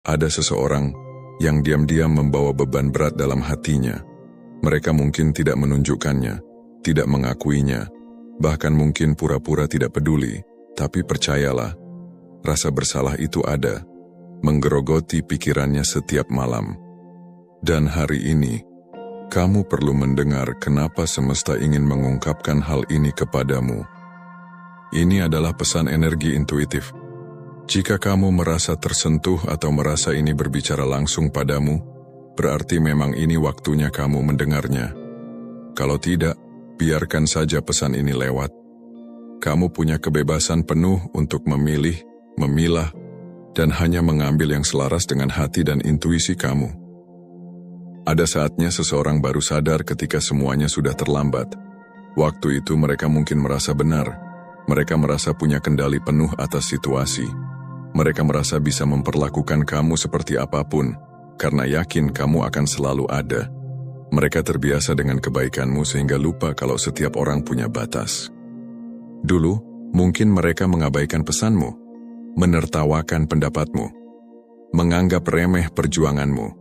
Ada seseorang yang diam-diam membawa beban berat dalam hatinya. Mereka mungkin tidak menunjukkannya, tidak mengakuinya, bahkan mungkin pura-pura tidak peduli, tapi percayalah, rasa bersalah itu ada, menggerogoti pikirannya setiap malam. Dan hari ini, kamu perlu mendengar kenapa semesta ingin mengungkapkan hal ini kepadamu. Ini adalah pesan energi intuitif. Jika kamu merasa tersentuh atau merasa ini berbicara langsung padamu, berarti memang ini waktunya kamu mendengarnya. Kalau tidak, biarkan saja pesan ini lewat. Kamu punya kebebasan penuh untuk memilih, memilah, dan hanya mengambil yang selaras dengan hati dan intuisi kamu. Ada saatnya seseorang baru sadar ketika semuanya sudah terlambat. Waktu itu mereka mungkin merasa benar. Mereka merasa punya kendali penuh atas situasi. Mereka merasa bisa memperlakukan kamu seperti apapun, karena yakin kamu akan selalu ada. Mereka terbiasa dengan kebaikanmu sehingga lupa kalau setiap orang punya batas. Dulu, mungkin mereka mengabaikan pesanmu, menertawakan pendapatmu, menganggap remeh perjuanganmu.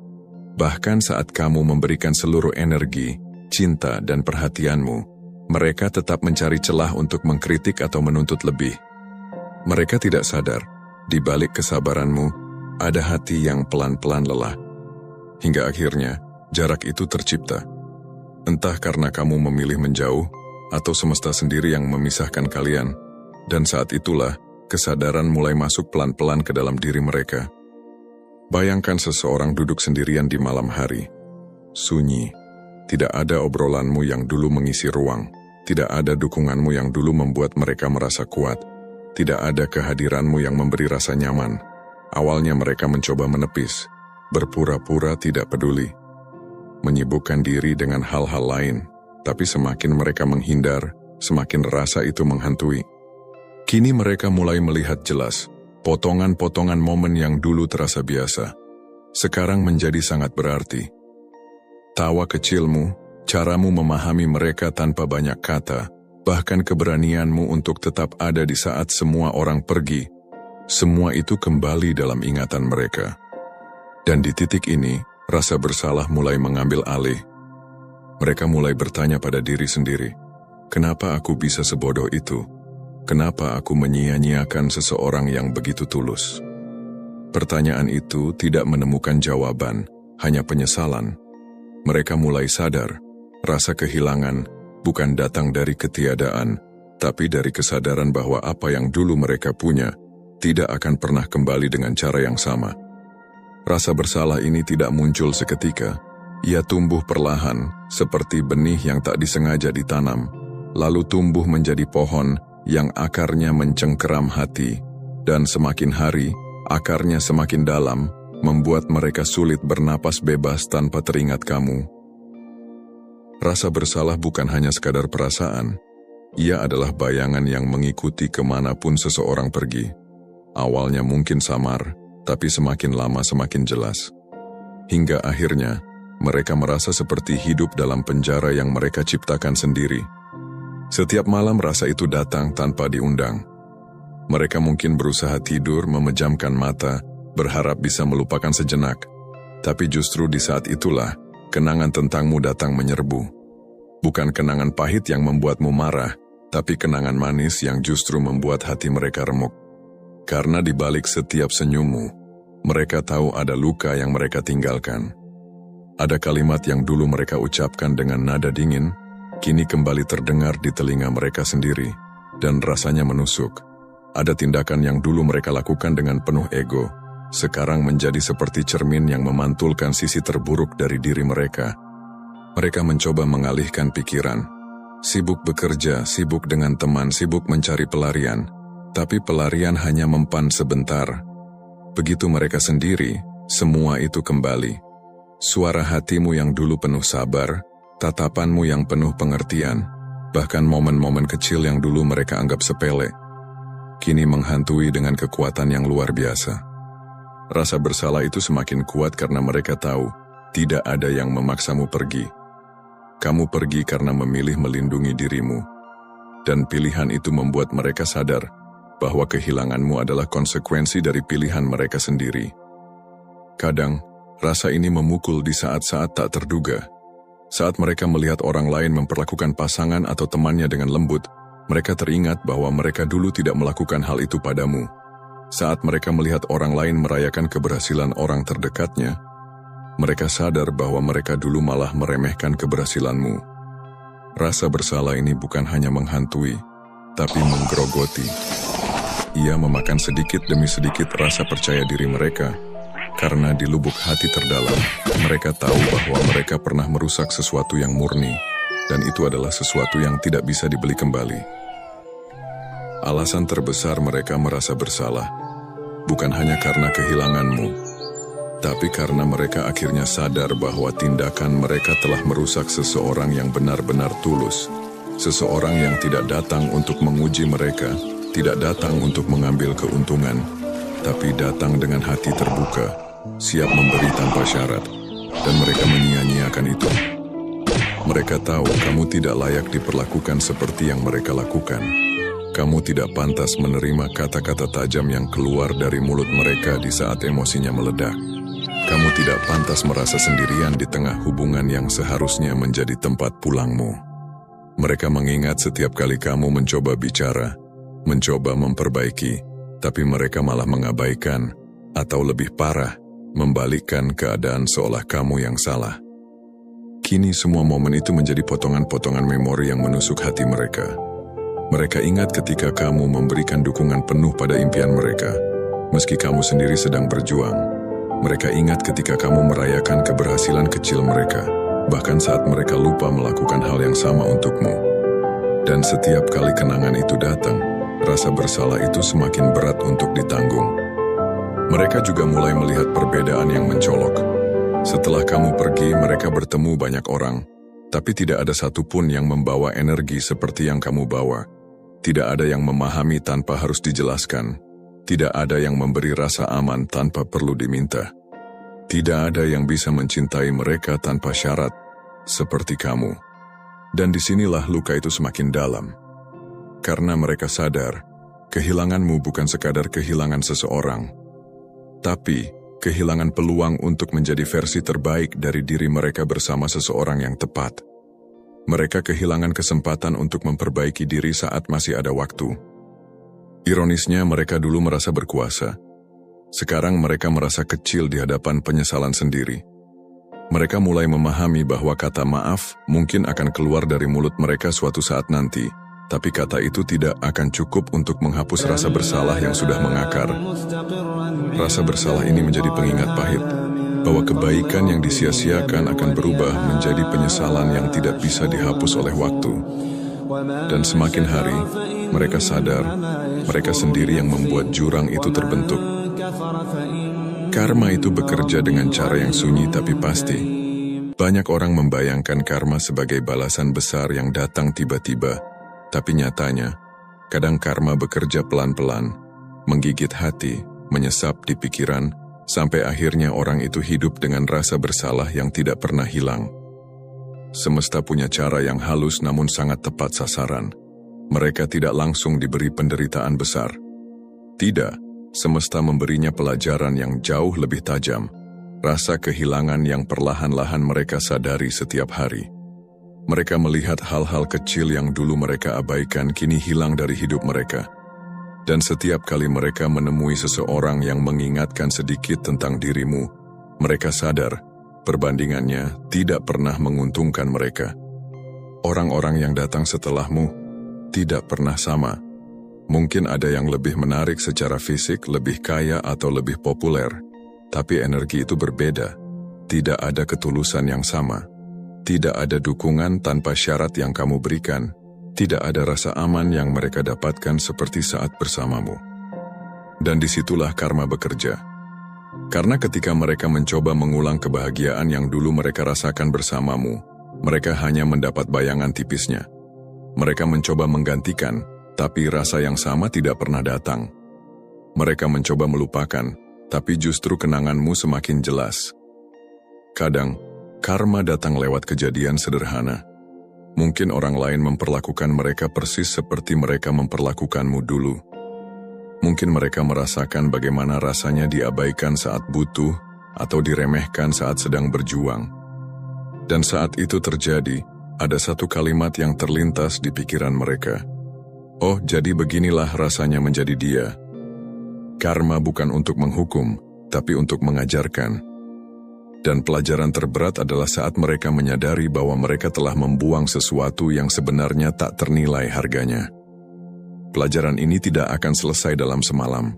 Bahkan saat kamu memberikan seluruh energi, cinta, dan perhatianmu, mereka tetap mencari celah untuk mengkritik atau menuntut lebih. Mereka tidak sadar, di balik kesabaranmu, ada hati yang pelan-pelan lelah. Hingga akhirnya, jarak itu tercipta. Entah karena kamu memilih menjauh, atau semesta sendiri yang memisahkan kalian, dan saat itulah, kesadaran mulai masuk pelan-pelan ke dalam diri mereka. Bayangkan seseorang duduk sendirian di malam hari. Sunyi. Tidak ada obrolanmu yang dulu mengisi ruang. Tidak ada dukunganmu yang dulu membuat mereka merasa kuat. Tidak ada kehadiranmu yang memberi rasa nyaman. Awalnya mereka mencoba menepis, berpura-pura tidak peduli, menyibukkan diri dengan hal-hal lain. Tapi semakin mereka menghindar, semakin rasa itu menghantui. Kini mereka mulai melihat jelas. Potongan-potongan momen yang dulu terasa biasa, sekarang menjadi sangat berarti. Tawa kecilmu, caramu memahami mereka tanpa banyak kata, bahkan keberanianmu untuk tetap ada di saat semua orang pergi, semua itu kembali dalam ingatan mereka. Dan di titik ini, rasa bersalah mulai mengambil alih. Mereka mulai bertanya pada diri sendiri, kenapa aku bisa sebodoh itu? Kenapa aku menyia-nyiakan seseorang yang begitu tulus? Pertanyaan itu tidak menemukan jawaban, hanya penyesalan. Mereka mulai sadar, rasa kehilangan bukan datang dari ketiadaan, tapi dari kesadaran bahwa apa yang dulu mereka punya tidak akan pernah kembali dengan cara yang sama. Rasa bersalah ini tidak muncul seketika. Ia tumbuh perlahan, seperti benih yang tak disengaja ditanam, lalu tumbuh menjadi pohon yang akarnya mencengkeram hati, dan semakin hari, akarnya semakin dalam, membuat mereka sulit bernapas bebas tanpa teringat kamu. Rasa bersalah bukan hanya sekadar perasaan, ia adalah bayangan yang mengikuti kemanapun seseorang pergi. Awalnya mungkin samar, tapi semakin lama semakin jelas. Hingga akhirnya, mereka merasa seperti hidup dalam penjara yang mereka ciptakan sendiri. Setiap malam rasa itu datang tanpa diundang. Mereka mungkin berusaha tidur, memejamkan mata, berharap bisa melupakan sejenak. Tapi justru di saat itulah, kenangan tentangmu datang menyerbu. Bukan kenangan pahit yang membuatmu marah, tapi kenangan manis yang justru membuat hati mereka remuk. Karena di balik setiap senyummu, mereka tahu ada luka yang mereka tinggalkan. Ada kalimat yang dulu mereka ucapkan dengan nada dingin, kini kembali terdengar di telinga mereka sendiri, dan rasanya menusuk. Ada tindakan yang dulu mereka lakukan dengan penuh ego, sekarang menjadi seperti cermin yang memantulkan sisi terburuk dari diri mereka. Mereka mencoba mengalihkan pikiran. Sibuk bekerja, sibuk dengan teman, sibuk mencari pelarian. Tapi pelarian hanya mempan sebentar. Begitu mereka sendiri, semua itu kembali. Suara hatimu yang dulu penuh sabar, tatapanmu yang penuh pengertian, bahkan momen-momen kecil yang dulu mereka anggap sepele, kini menghantui dengan kekuatan yang luar biasa. Rasa bersalah itu semakin kuat karena mereka tahu, tidak ada yang memaksamu pergi. Kamu pergi karena memilih melindungi dirimu, dan pilihan itu membuat mereka sadar bahwa kehilanganmu adalah konsekuensi dari pilihan mereka sendiri. Kadang, rasa ini memukul di saat-saat tak terduga. Saat mereka melihat orang lain memperlakukan pasangan atau temannya dengan lembut, mereka teringat bahwa mereka dulu tidak melakukan hal itu padamu. Saat mereka melihat orang lain merayakan keberhasilan orang terdekatnya, mereka sadar bahwa mereka dulu malah meremehkan keberhasilanmu. Rasa bersalah ini bukan hanya menghantui, tapi menggerogoti. Ia memakan sedikit demi sedikit rasa percaya diri mereka, karena di lubuk hati terdalam, mereka tahu bahwa mereka pernah merusak sesuatu yang murni, dan itu adalah sesuatu yang tidak bisa dibeli kembali. Alasan terbesar mereka merasa bersalah, bukan hanya karena kehilanganmu, tapi karena mereka akhirnya sadar bahwa tindakan mereka telah merusak seseorang yang benar-benar tulus. Seseorang yang tidak datang untuk menguji mereka, tidak datang untuk mengambil keuntungan, tapi datang dengan hati terbuka, siap memberi tanpa syarat, dan mereka menyia-nyiakan itu. Mereka tahu kamu tidak layak diperlakukan seperti yang mereka lakukan. Kamu tidak pantas menerima kata-kata tajam yang keluar dari mulut mereka di saat emosinya meledak. Kamu tidak pantas merasa sendirian di tengah hubungan yang seharusnya menjadi tempat pulangmu. Mereka mengingat setiap kali kamu mencoba bicara, mencoba memperbaiki, tapi mereka malah mengabaikan, atau lebih parah, membalikkan keadaan seolah kamu yang salah. Kini semua momen itu menjadi potongan-potongan memori yang menusuk hati mereka. Mereka ingat ketika kamu memberikan dukungan penuh pada impian mereka, meski kamu sendiri sedang berjuang. Mereka ingat ketika kamu merayakan keberhasilan kecil mereka, bahkan saat mereka lupa melakukan hal yang sama untukmu. Dan setiap kali kenangan itu datang, rasa bersalah itu semakin berat untuk ditanggung. Mereka juga mulai melihat perbedaan yang mencolok. Setelah kamu pergi, mereka bertemu banyak orang, tapi tidak ada satupun yang membawa energi seperti yang kamu bawa. Tidak ada yang memahami tanpa harus dijelaskan. Tidak ada yang memberi rasa aman tanpa perlu diminta. Tidak ada yang bisa mencintai mereka tanpa syarat, seperti kamu. Dan disinilah luka itu semakin dalam. Karena mereka sadar, kehilanganmu bukan sekadar kehilangan seseorang, tapi kehilangan peluang untuk menjadi versi terbaik dari diri mereka bersama seseorang yang tepat. Mereka kehilangan kesempatan untuk memperbaiki diri saat masih ada waktu. Ironisnya, mereka dulu merasa berkuasa. Sekarang mereka merasa kecil di hadapan penyesalan sendiri. Mereka mulai memahami bahwa kata maaf mungkin akan keluar dari mulut mereka suatu saat nanti, tapi kata itu tidak akan cukup untuk menghapus rasa bersalah yang sudah mengakar. Rasa bersalah ini menjadi pengingat pahit, bahwa kebaikan yang disia-siakan akan berubah menjadi penyesalan yang tidak bisa dihapus oleh waktu. Dan semakin hari, mereka sadar, mereka sendiri yang membuat jurang itu terbentuk. Karma itu bekerja dengan cara yang sunyi tapi pasti. Banyak orang membayangkan karma sebagai balasan besar yang datang tiba-tiba, tapi nyatanya, kadang karma bekerja pelan-pelan, menggigit hati, menyesap di pikiran, sampai akhirnya orang itu hidup dengan rasa bersalah yang tidak pernah hilang. Semesta punya cara yang halus namun sangat tepat sasaran. Mereka tidak langsung diberi penderitaan besar. Tidak, semesta memberinya pelajaran yang jauh lebih tajam, rasa kehilangan yang perlahan-lahan mereka sadari setiap hari. Mereka melihat hal-hal kecil yang dulu mereka abaikan kini hilang dari hidup mereka. Dan setiap kali mereka menemui seseorang yang mengingatkan sedikit tentang dirimu, mereka sadar, perbandingannya tidak pernah menguntungkan mereka. Orang-orang yang datang setelahmu tidak pernah sama. Mungkin ada yang lebih menarik secara fisik, lebih kaya atau lebih populer. Tapi energi itu berbeda. Tidak ada ketulusan yang sama. Tidak ada dukungan tanpa syarat yang kamu berikan. Tidak ada rasa aman yang mereka dapatkan seperti saat bersamamu. Dan disitulah karma bekerja. Karena ketika mereka mencoba mengulang kebahagiaan yang dulu mereka rasakan bersamamu, mereka hanya mendapat bayangan tipisnya. Mereka mencoba menggantikan, tapi rasa yang sama tidak pernah datang. Mereka mencoba melupakan, tapi justru kenanganmu semakin jelas. Kadang, karma datang lewat kejadian sederhana. Mungkin orang lain memperlakukan mereka persis seperti mereka memperlakukanmu dulu. Mungkin mereka merasakan bagaimana rasanya diabaikan saat butuh, atau diremehkan saat sedang berjuang. Dan saat itu terjadi, ada satu kalimat yang terlintas di pikiran mereka. Oh, jadi beginilah rasanya menjadi dia. Karma bukan untuk menghukum, tapi untuk mengajarkan. Dan pelajaran terberat adalah saat mereka menyadari bahwa mereka telah membuang sesuatu yang sebenarnya tak ternilai harganya. Pelajaran ini tidak akan selesai dalam semalam.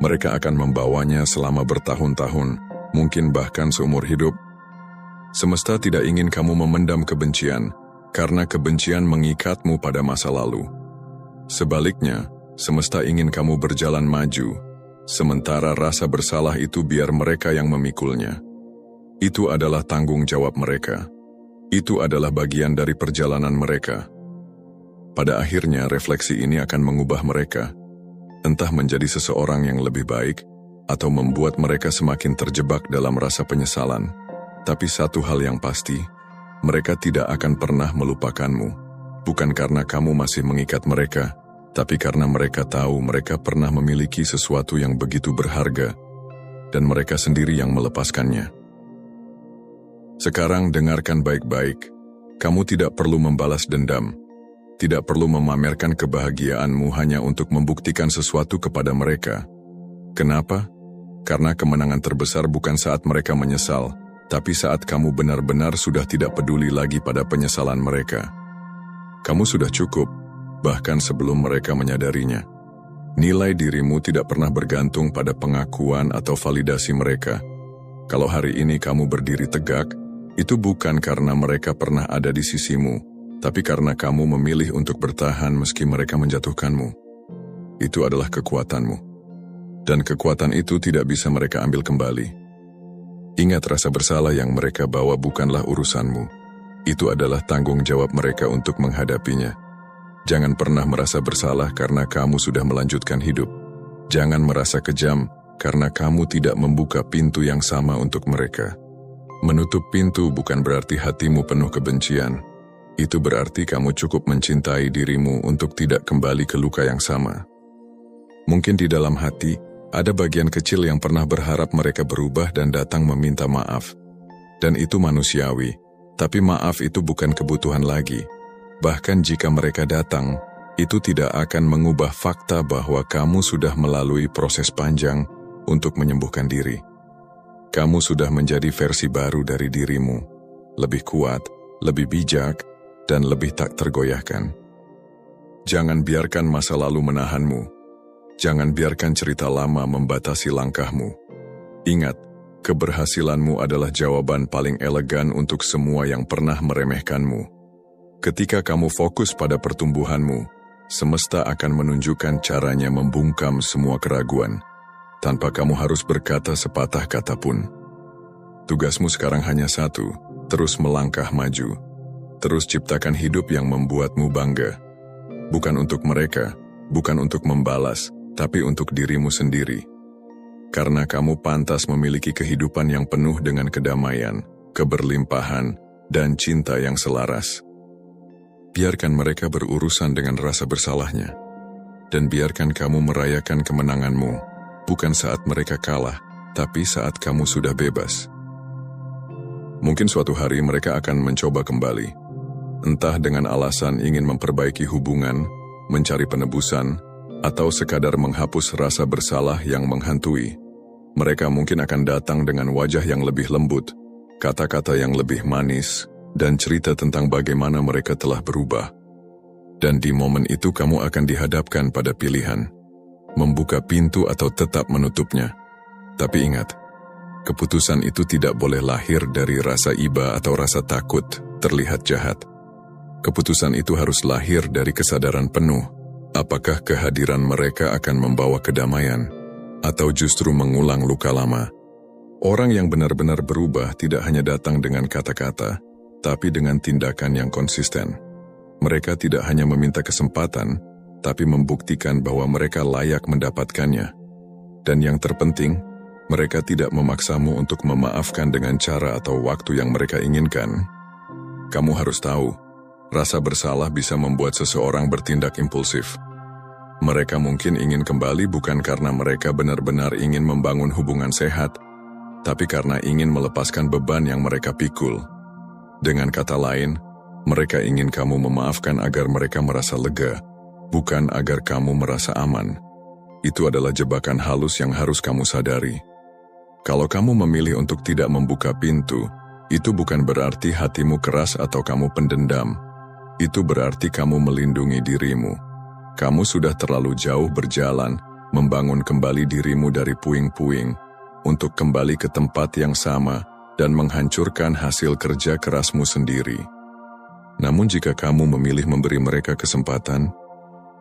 Mereka akan membawanya selama bertahun-tahun, mungkin bahkan seumur hidup. Semesta tidak ingin kamu memendam kebencian, karena kebencian mengikatmu pada masa lalu. Sebaliknya, semesta ingin kamu berjalan maju, sementara rasa bersalah itu biar mereka yang memikulnya. Itu adalah tanggung jawab mereka. Itu adalah bagian dari perjalanan mereka. Pada akhirnya, refleksi ini akan mengubah mereka, entah menjadi seseorang yang lebih baik, atau membuat mereka semakin terjebak dalam rasa penyesalan. Tapi satu hal yang pasti, mereka tidak akan pernah melupakanmu, bukan karena kamu masih mengikat mereka, tapi karena mereka tahu mereka pernah memiliki sesuatu yang begitu berharga, dan mereka sendiri yang melepaskannya. Sekarang dengarkan baik-baik, kamu tidak perlu membalas dendam, tidak perlu memamerkan kebahagiaanmu hanya untuk membuktikan sesuatu kepada mereka. Kenapa? Karena kemenangan terbesar bukan saat mereka menyesal, tapi saat kamu benar-benar sudah tidak peduli lagi pada penyesalan mereka. Kamu sudah cukup, bahkan sebelum mereka menyadarinya. Nilai dirimu tidak pernah bergantung pada pengakuan atau validasi mereka. Kalau hari ini kamu berdiri tegak, itu bukan karena mereka pernah ada di sisimu, tapi karena kamu memilih untuk bertahan meski mereka menjatuhkanmu. Itu adalah kekuatanmu. Dan kekuatan itu tidak bisa mereka ambil kembali. Ingat, rasa bersalah yang mereka bawa bukanlah urusanmu. Itu adalah tanggung jawab mereka untuk menghadapinya. Jangan pernah merasa bersalah karena kamu sudah melanjutkan hidup. Jangan merasa kejam karena kamu tidak membuka pintu yang sama untuk mereka. Menutup pintu bukan berarti hatimu penuh kebencian. Itu berarti kamu cukup mencintai dirimu untuk tidak kembali ke luka yang sama. Mungkin di dalam hati, ada bagian kecil yang pernah berharap mereka berubah dan datang meminta maaf. Dan itu manusiawi, tapi maaf itu bukan kebutuhan lagi. Bahkan jika mereka datang, itu tidak akan mengubah fakta bahwa kamu sudah melalui proses panjang untuk menyembuhkan diri. Kamu sudah menjadi versi baru dari dirimu, lebih kuat, lebih bijak, dan lebih tak tergoyahkan. Jangan biarkan masa lalu menahanmu. Jangan biarkan cerita lama membatasi langkahmu. Ingat, keberhasilanmu adalah jawaban paling elegan untuk semua yang pernah meremehkanmu. Ketika kamu fokus pada pertumbuhanmu, semesta akan menunjukkan caranya membungkam semua keraguan, tanpa kamu harus berkata sepatah kata pun. Tugasmu sekarang hanya satu, terus melangkah maju. Terus ciptakan hidup yang membuatmu bangga. Bukan untuk mereka, bukan untuk membalas, tapi untuk dirimu sendiri. Karena kamu pantas memiliki kehidupan yang penuh dengan kedamaian, keberlimpahan, dan cinta yang selaras. Biarkan mereka berurusan dengan rasa bersalahnya. Dan biarkan kamu merayakan kemenanganmu, bukan saat mereka kalah, tapi saat kamu sudah bebas. Mungkin suatu hari mereka akan mencoba kembali. Entah dengan alasan ingin memperbaiki hubungan, mencari penebusan, atau sekadar menghapus rasa bersalah yang menghantui. Mereka mungkin akan datang dengan wajah yang lebih lembut, kata-kata yang lebih manis, dan cerita tentang bagaimana mereka telah berubah. Dan di momen itu kamu akan dihadapkan pada pilihan, membuka pintu atau tetap menutupnya. Tapi ingat, keputusan itu tidak boleh lahir dari rasa iba atau rasa takut terlihat jahat. Keputusan itu harus lahir dari kesadaran penuh, apakah kehadiran mereka akan membawa kedamaian, atau justru mengulang luka lama. Orang yang benar-benar berubah tidak hanya datang dengan kata-kata, tapi dengan tindakan yang konsisten. Mereka tidak hanya meminta kesempatan, tapi membuktikan bahwa mereka layak mendapatkannya. Dan yang terpenting, mereka tidak memaksamu untuk memaafkan dengan cara atau waktu yang mereka inginkan. Kamu harus tahu, rasa bersalah bisa membuat seseorang bertindak impulsif. Mereka mungkin ingin kembali bukan karena mereka benar-benar ingin membangun hubungan sehat, tapi karena ingin melepaskan beban yang mereka pikul. Dengan kata lain, mereka ingin kamu memaafkan agar mereka merasa lega, bukan agar kamu merasa aman. Itu adalah jebakan halus yang harus kamu sadari. Kalau kamu memilih untuk tidak membuka pintu, itu bukan berarti hatimu keras atau kamu pendendam. Itu berarti kamu melindungi dirimu. Kamu sudah terlalu jauh berjalan, membangun kembali dirimu dari puing-puing, untuk kembali ke tempat yang sama, dan menghancurkan hasil kerja kerasmu sendiri. Namun jika kamu memilih memberi mereka kesempatan,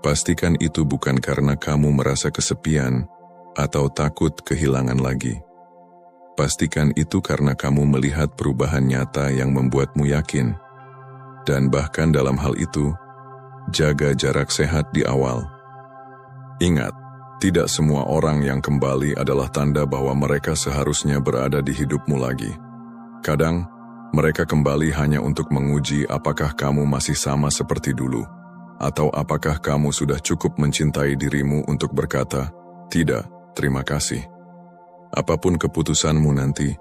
pastikan itu bukan karena kamu merasa kesepian atau takut kehilangan lagi. Pastikan itu karena kamu melihat perubahan nyata yang membuatmu yakin. Dan bahkan dalam hal itu, jaga jarak sehat di awal. Ingat, tidak semua orang yang kembali adalah tanda bahwa mereka seharusnya berada di hidupmu lagi. Kadang, mereka kembali hanya untuk menguji apakah kamu masih sama seperti dulu, atau apakah kamu sudah cukup mencintai dirimu untuk berkata, "Tidak, terima kasih." Apapun keputusanmu nanti,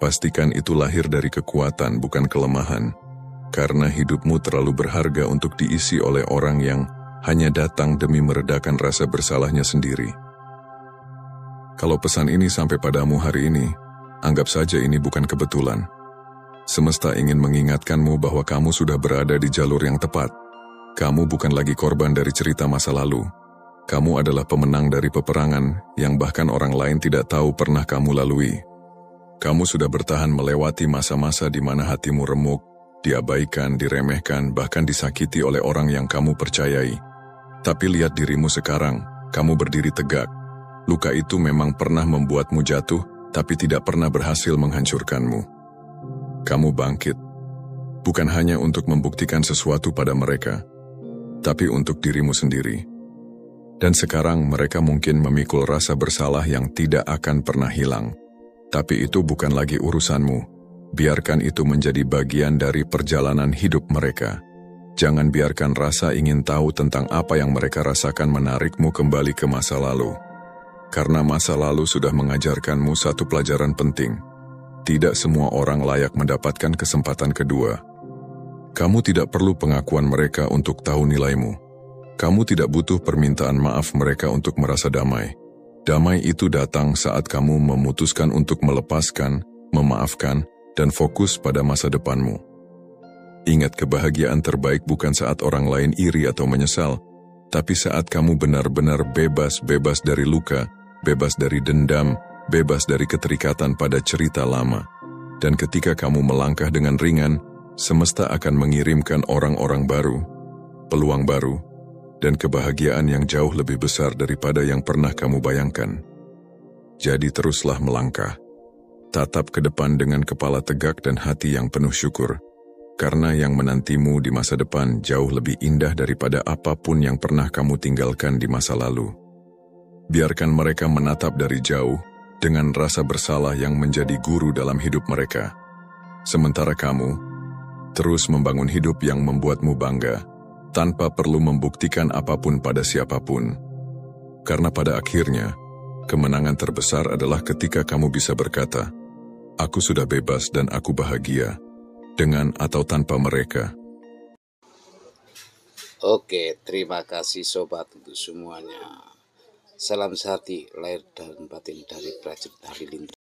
pastikan itu lahir dari kekuatan bukan kelemahan, karena hidupmu terlalu berharga untuk diisi oleh orang yang hanya datang demi meredakan rasa bersalahnya sendiri. Kalau pesan ini sampai padamu hari ini, anggap saja ini bukan kebetulan. Semesta ingin mengingatkanmu bahwa kamu sudah berada di jalur yang tepat. Kamu bukan lagi korban dari cerita masa lalu. Kamu adalah pemenang dari peperangan yang bahkan orang lain tidak tahu pernah kamu lalui. Kamu sudah bertahan melewati masa-masa di mana hatimu remuk, diabaikan, diremehkan, bahkan disakiti oleh orang yang kamu percayai. Tapi lihat dirimu sekarang, kamu berdiri tegak. Luka itu memang pernah membuatmu jatuh, tapi tidak pernah berhasil menghancurkanmu. Kamu bangkit, bukan hanya untuk membuktikan sesuatu pada mereka, tapi untuk dirimu sendiri. Dan sekarang mereka mungkin memikul rasa bersalah yang tidak akan pernah hilang. Tapi itu bukan lagi urusanmu. Biarkan itu menjadi bagian dari perjalanan hidup mereka. Jangan biarkan rasa ingin tahu tentang apa yang mereka rasakan menarikmu kembali ke masa lalu. Karena masa lalu sudah mengajarkanmu satu pelajaran penting. Tidak semua orang layak mendapatkan kesempatan kedua. Kamu tidak perlu pengakuan mereka untuk tahu nilaimu. Kamu tidak butuh permintaan maaf mereka untuk merasa damai. Damai itu datang saat kamu memutuskan untuk melepaskan, memaafkan, dan fokus pada masa depanmu. Ingat, kebahagiaan terbaik bukan saat orang lain iri atau menyesal, tapi saat kamu benar-benar bebas dari luka, bebas dari dendam, bebas dari keterikatan pada cerita lama. Dan ketika kamu melangkah dengan ringan, semesta akan mengirimkan orang-orang baru, peluang baru, dan kebahagiaan yang jauh lebih besar daripada yang pernah kamu bayangkan. Jadi teruslah melangkah. Tatap ke depan dengan kepala tegak dan hati yang penuh syukur. Karena yang menantimu di masa depan jauh lebih indah daripada apapun yang pernah kamu tinggalkan di masa lalu. Biarkan mereka menatap dari jauh dengan rasa bersalah yang menjadi guru dalam hidup mereka. Sementara kamu terus membangun hidup yang membuatmu bangga, tanpa perlu membuktikan apapun pada siapapun. Karena pada akhirnya, kemenangan terbesar adalah ketika kamu bisa berkata, "Aku sudah bebas dan aku bahagia." Dengan atau tanpa mereka. Oke, terima kasih sobat untuk semuanya. Salam sehati, lahir dan batin dari Prajurit Halilintar.